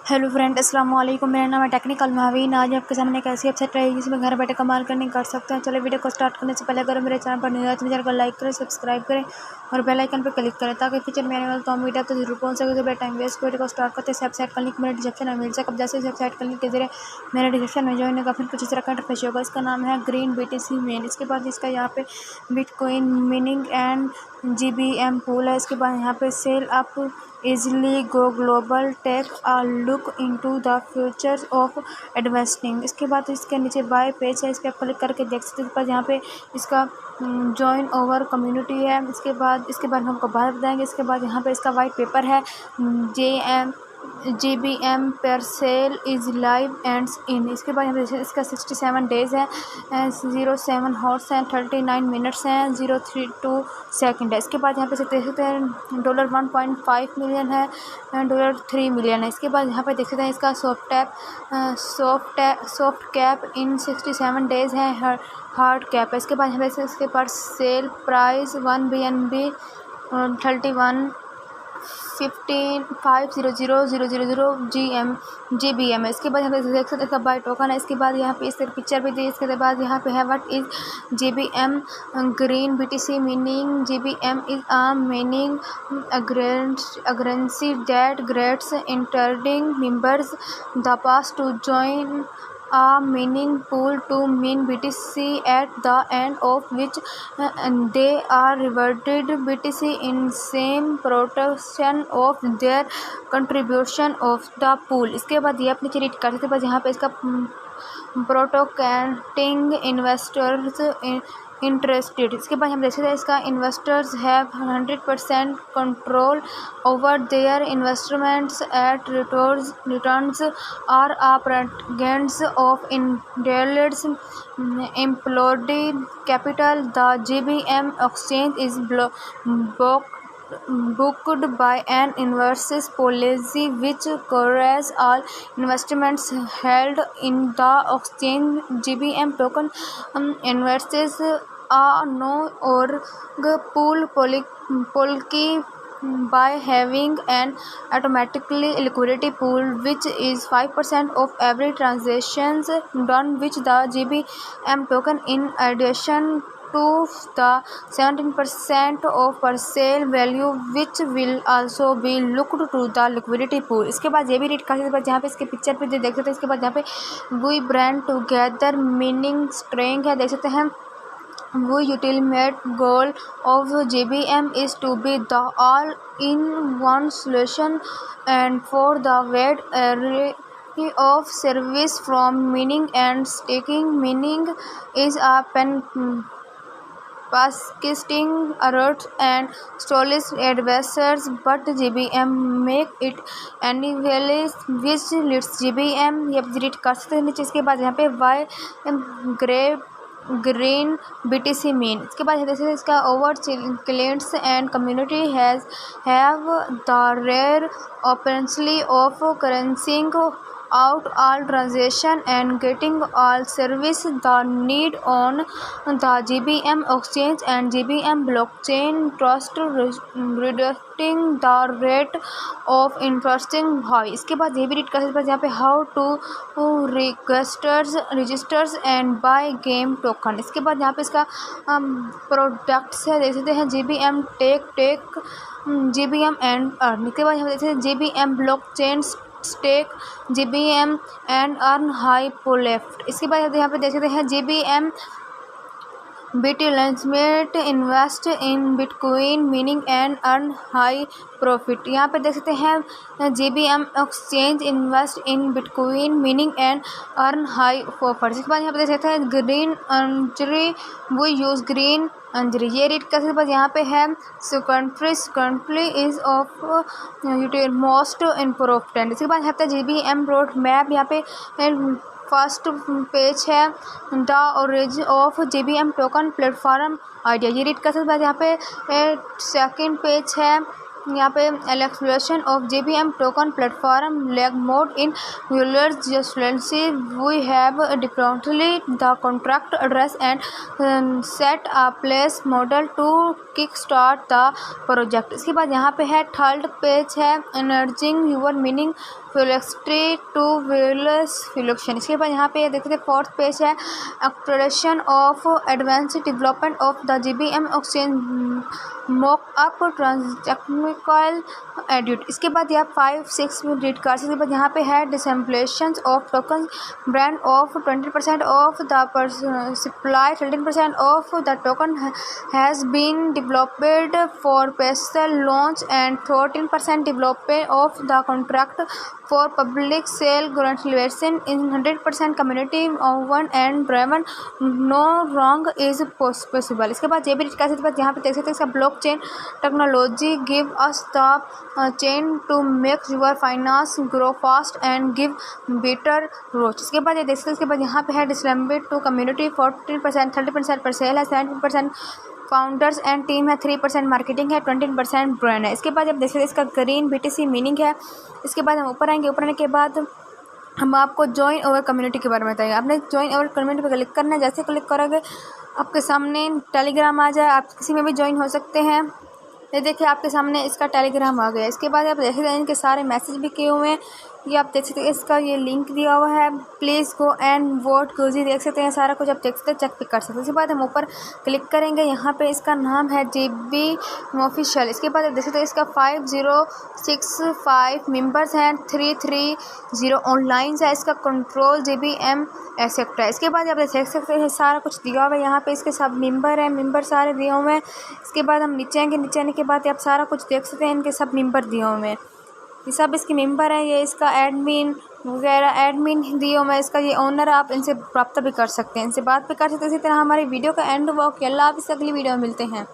Hello friend, अस्सलाम वालेकुम। मेरा नाम है टेक्निकल महावीन। आज आपके सामने एक ऐसी वेबसाइट रहेगी जिसमें घर बैठे कमाल करने कर सकते हैं। चलो वीडियो को स्टार्ट करने से पहले अगर मेरे चैनल पर नए हो तो चैनल को लाइक करें, सब्सक्राइब करें और बेल आइकन पर क्लिक करें ताकि फ्यूचर में आने वाला तमाम वीडियो तो जरूर पहुंच सके। तो टाइम वेस्ट वीडियो को स्टार्ट करते हैं। वेबसाइट का लिंक मेरे डिस्क्रिप्शन में मिल जाएगा। अब जैसे इस वेबसाइट का लिंक के जरिए मेरे डिस्क्रिप्शन में ज्वाइन होगा, फिर कुछ इस तरह का इंटरफेस होगा। इसका नाम है ग्रीन BTC मेन। इसके बाद इसका यहाँ पे bitcoin meaning and GBM pool है। इसके बाद यहाँ पे sell up easily go global, take a look into the future of investing। इसके बाद इसके नीचे बाय पेज है, इस पर आप क्लिक करके देख सकते हैं। इसके बाद यहाँ पे इसका जॉइन ओवर कम्युनिटी है। इसके बाद हम आपको बाहर बताएंगे। इसके बाद यहाँ पे इसका वाइट पेपर है। GBM per sale is live and in। इसके बाद यहाँ पे इसका 67 डेज़ है, 07 हॉर्स हैं, 39 मिनट्स हैं, 032 सेकंड है। इसके बाद यहाँ पे देख सकते हैं $1.5 मिलियन है, $3 मिलियन है। इसके बाद यहाँ पे देख सकते हैं इसका सॉफ्ट कैप इन 67 डेज़ है, हार्ड कैप है। इसके बाद यहाँ पे इसके पास सेल प्राइस 1 BNB 31,500,000 GBM है। इसके बाद यहाँ पे देख सकते हैं बाय टोकन है। इसके बाद यहाँ पे इस पिक्चर भी दी। इसके बाद यहाँ पे है what is GBM green BTC meaning. GBM is a mining currency that grants intending members the pass to join a mining pool to min BTC at the end of which they are rewarded BTC in same proportion of their contribution of the pool। इसके बाद ये अपनी read कर सकते हैं। बस यहाँ पे इसका प्रोटोकैटिंग इन्वेस्टर्स इंटरेस्टेड। इसके बाद हम देख सकते हैं इसका investors have 100% control over their investments at returns are a presence of इंडेलेड्स employed capital. The GBM exchange is booked by an inverse policy which covers all investments held in the exchange। GBM token inverses a no-org pool policy by having an automatically liquidity pool which is 5% of every transactions done with the GBM token in addition to the 17% of per sale value which will also be looked to the liquidity pool। इसके बाद ये भी read कर सकते हैं। यहाँ पे इसके पिक्चर पे देख सकते हैं। इसके बाद यहाँ पे we brand together meaning string है, देख सकते हैं। The ultimate goal of GBM is to be the all-in-one solution and for the wide array of service from mining and staking. Mining is a packaging routes and storage advisors, but GBM make it annually which leads GBM। ये read कर सकते हैं नीचे। इसके बाद यहाँ पे Y green BTC mean. इसके बाद जैसे इसका over clients and community have the rare opportunity of currencing out all transaction and getting all service the need on the GBM exchange and GBM blockchain trust reducing the rate of investing high। इसके बाद ये भी read कर सकते हैं यहाँ पे how to registers and buy game token। इसके बाद यहाँ पे इसका प्रोडक्ट्स है, देख सकते हैं GBM take GBM and earn. इसके बाद हम देखते हैं GBM blockchain stake GBM and earn high left. इसके बाद यहाँ पे देख सकते हैं GBM BTLaunchmate invest in bitcoin meaning and earn high profit. यहाँ पे देख सकते हैं GBM exchange invest in bitcoin meaning and earn high profit. इसके बाद यहाँ पे देख सकते हैं ग्रीन अंजरी वो यूज़ ग्रीन अंजरी। ये रीड कर सकते हैं। यहाँ पे है country is of most important. इसके बाद यहाँ पे GBM रोड मैप। यहाँ पे फर्स्ट पेज है the origin of GBM token platform idea. ये रीड कर सकते हैं। यहाँ पे सेकंड पेज है यहाँ पे exploration of JVM token platform lag mode in users जस्टेंसी we have deployed the contract address and set a place model to kick start the project. इसके बाद यहाँ पे है थर्ड पेज है energing your meaning flexity to various fluxion. इसके बाद यहाँ पे देखते हैं फोर्थ पेज है exploration of advance development of the JVM exchange mock up transactional edit. इसके बाद यहाँ 5-6 में रीड कर सकते। इसके बाद यहाँ पे है डिसम्पलेशन of token brand of 20% of the supply 13% of the token has been developed for special launch and 14% development of the contract for public sale graduation in 100% community own and driven no wrong is possible. इसके बाद ये भी read कर सकते हैं। यहाँ पे देख सकते हैं इसका blockchain technology give us the chain to make your finance grow fast and give better growth. इसके बाद ये देख सकते हैं। इसके बाद यहाँ पे है डिस्ट्रीब्यूट टू कम्युनिटी 14%, 30% पर सेल है, 17% फाउंडर्स एंड टीम है, 3% मार्केटिंग है, 20% ब्रांड है। इसके बाद जब देख सकते हैं इसका ग्रीन BTC मीनिंग है। इसके बाद हम ऊपर आएंगे। ऊपर आने के बाद हम आपको ज्वाइन अवर कम्युनिटी के बारे में बताएंगे। आपने ज्वाइन अवर कम्युनिटी पर क्लिक करना है। जैसे क्लिक करोगे आपके सामने टेलीग्राम आ जाए, आप किसी में भी ज्वाइन हो सकते हैं। ये देखिए आपके सामने इसका टेलीग्राम आ गया। इसके बाद आप देख सकते हैं इनके सारे मैसेज भी किए हुए हैं। ये आप देख सकते हैं इसका ये लिंक दिया हुआ है, प्लीज़ गो एंड वोट कोजी, देख सकते हैं सारा कुछ आप देख सकते हैं, चेक भी कर सकते हैं। इसके बाद हम ऊपर क्लिक करेंगे। यहाँ पे इसका नाम है JVM ऑफिशियल। इसके बाद आप देख सकते हैं इसका 5065 मेंबर्स हैं, 330 ऑनलाइन है। इसका कंट्रोल JVM एक्सेप्ट है। इसके बाद आप देख सकते हैं सारा कुछ दिया हुआ है। यहाँ पे इसके सब मेंबर हैं, मेंबर सारे दिए हुए हैं। इसके बाद हम नीचे आएंगे। नीचे आने के बाद आप सारा कुछ देख सकते हैं, इनके सब मेंबर दिए हुए हैं, ये सब इसके मेंबर हैं। ये इसका एडमिन वगैरह एडमिन दिए हुए हैं, इसका ये ओनर, आप इनसे रब्ता भी कर सकते हैं, इनसे बात भी कर सकते हैं। इसी तरह हमारी वीडियो का एंड हुआ कि अल्लाह हाफ़िज़, अगली वीडियो में मिलते हैं।